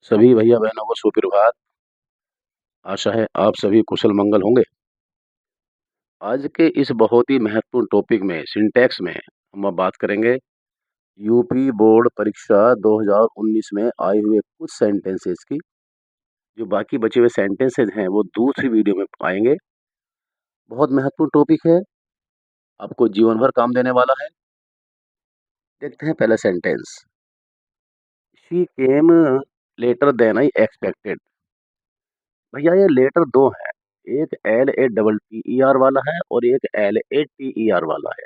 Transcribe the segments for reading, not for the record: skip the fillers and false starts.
सभी भैया बहनों को सुप्रभात। आशा है आप सभी कुशल मंगल होंगे। आज के इस बहुत ही महत्वपूर्ण टॉपिक में सिंटैक्स में हम अब बात करेंगे यूपी बोर्ड परीक्षा 2019 में आए हुए कुछ सेंटेंसेस की। जो बाकी बचे हुए सेंटेंसेस हैं वो दूसरी वीडियो में आएंगे। बहुत महत्वपूर्ण टॉपिक है, आपको जीवन भर काम देने वाला है। देखते हैं पहला sentence. She came later than I expected. भैया ये लेटर दो है, एक LATTER वाला है और एक LATER वाला है।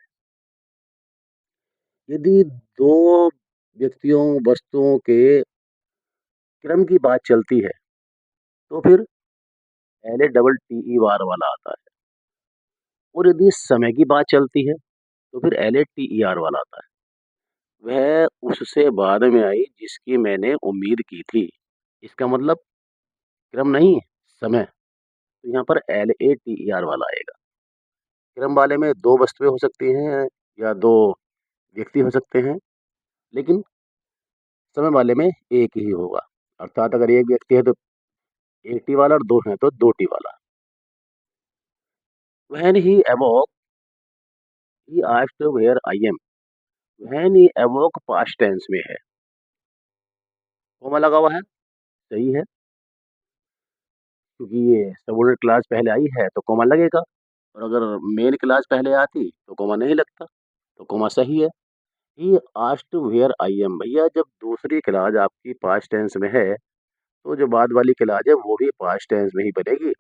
यदि दो व्यक्तियों वस्तुओं के क्रम की बात चलती है तो फिर LATTER वाला आता है, और यदि समय की बात चलती है तो फिर LATER वाला आता है। वह उससे बाद में आई जिसकी मैंने उम्मीद की थी। इसका मतलब क्रम नहीं, समय। तो यहाँ पर LATER वाला आएगा। क्रम वाले में दो वस्तुएं हो सकती हैं या दो व्यक्ति हो सकते हैं, लेकिन समय वाले में एक ही होगा। अर्थात अगर एक व्यक्ति है तो एक टी वाला और दो है तो दो टी वाला। When he awoke, he asked where I am. When he awoke past tense में है, कोमा लगा हुआ है, सही है, क्योंकि ये सबोर्डिनेट क्लास पहले आई है तो कोमा लगेगा, और अगर मेन क्लास पहले आती तो कोमा नहीं लगता, तो कोमा सही है। He asked where I am, भैया जब दूसरी क्लास आपकी पास्ट टेंस में है तो जो बाद वाली क्लास है वो भी पास्ट टेंस में ही बनेगी।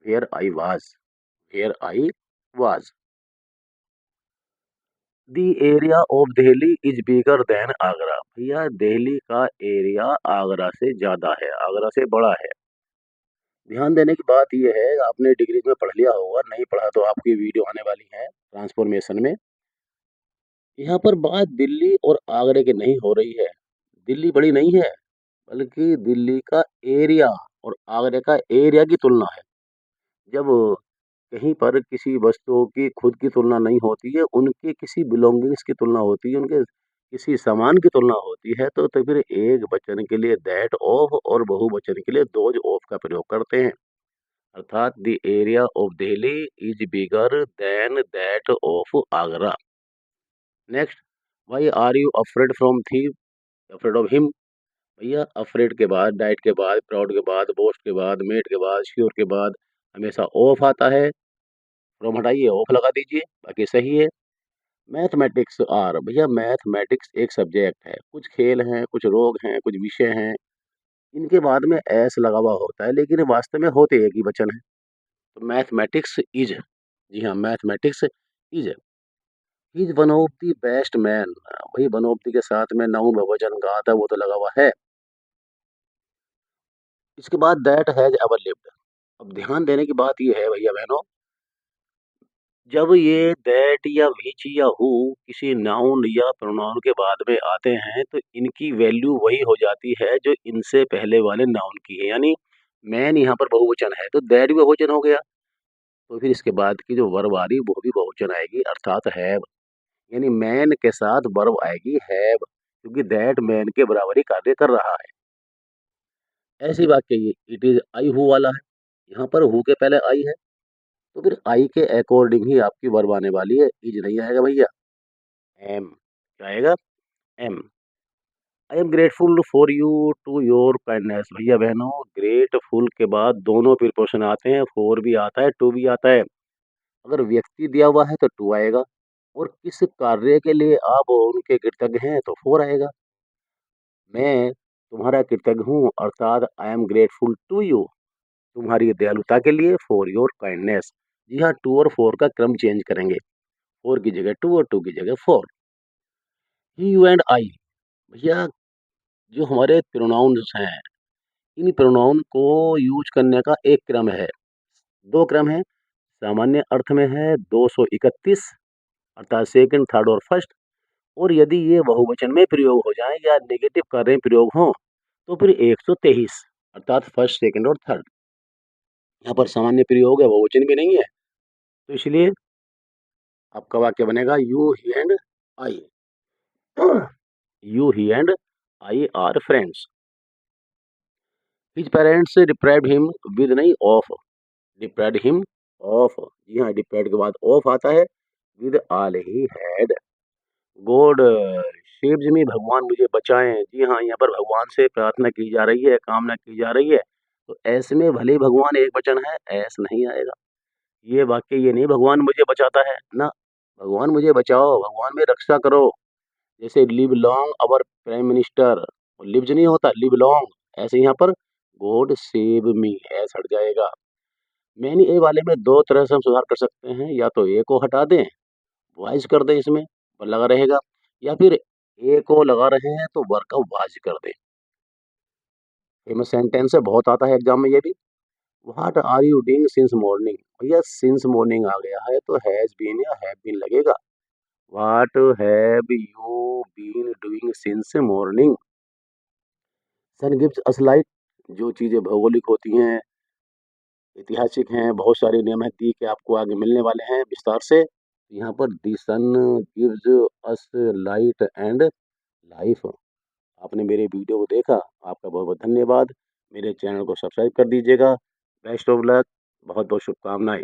Where I was, where I was. The area of Delhi is bigger than Agra. भैया दिल्ली का एरिया आगरा से ज्यादा है, आगरा से बड़ा है। ध्यान देने की बात यह है, आपने डिग्री में पढ़ लिया होगा, नहीं पढ़ा तो आपकी वीडियो आने वाली है ट्रांसफॉर्मेशन में। यहाँ पर बात दिल्ली और आगरे की नहीं हो रही है। दिल्ली बड़ी नहीं है, बल्कि दिल्ली का एरिया और आगरे का एरिया की तुलना है। जब कहीं पर किसी वस्तुओं की खुद की तुलना नहीं होती है, उनके किसी बिलोंगिंग्स की तुलना होती है, उनके किसी सामान की तुलना होती है, तो फिर एक वचन के लिए दैट ऑफ और बहुवचन के लिए दोज ऑफ का प्रयोग करते हैं। अर्थात the area of Delhi is bigger than that of Agra. Next, why are you afraid from thief, afraid of him. भैया अफ्रेड के बाद, डाइट के बाद, प्राउड के बाद, बोस्ट के बाद, मेट के बाद, श्योर के बाद हमेशा ऑफ आता है। फ्रॉम हटाइए, ऑफ लगा दीजिए, बाकी सही है। मैथमेटिक्स आर, भैया मैथमेटिक्स एक सब्जेक्ट है, कुछ खेल हैं, कुछ रोग हैं, कुछ विषय हैं, इनके बाद में एस लगा हुआ होता है, लेकिन वास्तव में होते एक ही वचन है। तो मैथमेटिक्स इज, जी हाँ, mathematics is, is one of the best man. वही वन ऑफ द के साथ में नाउन बहुवचन का आता है, वो तो लगा हुआ है। इसके बाद दैट हैज एवर लिव्ड। अब ध्यान देने की बात ये है भैया बहनों, जब ये दैट या विच या हु किसी नाउन या प्रोनाउन के बाद में आते हैं तो इनकी वैल्यू वही हो जाती है जो इनसे पहले वाले नाउन की है। यानी मैन यहाँ पर बहुवचन है तो दैट भी बहुवचन हो गया, तो फिर इसके बाद की जो वर्ब आ रही वो भी बहुवचन आएगी, अर्थात हैव। यानी मैन के साथ वर्ब आएगी हैव, क्योंकि दैट मैन के बराबर ही कार्य कर रहा है। ऐसी बात कहिए, इट इज आई हु वाला है, यहाँ पर हु के पहले आई है, तो फिर आई के अकॉर्डिंग ही आपकी वर्ब आने वाली है, इज नहीं आएगा भैया। एम, क्या आएगा, am. I am grateful for you to your kindness. भैया बहनों, ग्रेटफुल के बाद दोनों प्रीपोजिशन आते हैं, फॉर भी आता है, टू भी आता है। अगर व्यक्ति दिया हुआ है तो टू आएगा, और किस कार्य के लिए आप उनके कृतज्ञ हैं तो फोर आएगा। मैं तुम्हारा कृतज्ञ हूँ, अर्थात I am grateful to you, तुम्हारी दयालुता के लिए, फॉर योर काइंडनेस। जी हाँ, टू और फोर का क्रम चेंज करेंगे, फोर की जगह टू और टू की जगह four. He you and I, भैया जो हमारे प्रोनाउंस हैं, इन प्रोनाउन को यूज करने का एक क्रम है, दो क्रम है। सामान्य अर्थ में है 231, अर्थात सेकंड, थर्ड और फर्स्ट। और यदि ये बहुवचन में प्रयोग हो जाए या नेगेटिव कार्य प्रयोग हो तो फिर 123, अर्थात फर्स्ट, सेकंड और थर्ड। यहाँ पर सामान्य प्रयोग है, बहुवचन भी नहीं है, तो इसलिए आपका वाक्य बनेगा you he and I. You he and I R friends. His parents deprived him with नहीं ऑफ, डिप्राइव्ड हिम ऑफ, जी हाँ, डिप्राइव्ड के बाद ऑफ आता है, with all he had. God saves मी, भगवान मुझे बचाएं। जी हाँ, यहाँ पर भगवान से प्रार्थना की जा रही है, कामना की जा रही है। तो ऐसे में भले ही भगवान एक वचन है, ऐस नहीं आएगा। ये वाक्य ये नहीं भगवान मुझे बचाता है ना, भगवान मुझे बचाओ, भगवान मेरी रक्षा करो। जैसे live long our prime minister, lives नहीं होता, लिव लॉन्ग, ऐसे यहाँ पर गॉड सेव मी ऐसा हट जाएगा। मैंने ए वाले में दो तरह से हम सुधार कर सकते हैं, या तो ए को हटा दें, वॉइस कर दें इसमें, पर लगा रहेगा, या फिर ए को लगा रहे हैं तो वर्क का वाज कर दें। फेमस सेंटेंस है, बहुत आता है एग्जाम में ये भी। What are you doing since morning, भैया सिंस मॉर्निंग आ गया है तो हैज बीन या हैव बीन लगेगा। What have you been doing since morning. Sun gives us light, जो चीजें भौगोलिक होती हैं, ऐतिहासिक हैं, बहुत सारे नियम हैं दी के आपको आगे मिलने वाले हैं विस्तार से। यहाँ पर the sun gives us light and life. आपने मेरे वीडियो को देखा, आपका बहुत बहुत धन्यवाद। मेरे चैनल को सब्सक्राइब कर दीजिएगा। बेस्ट ऑफ लक, बहुत बहुत शुभकामनाएं।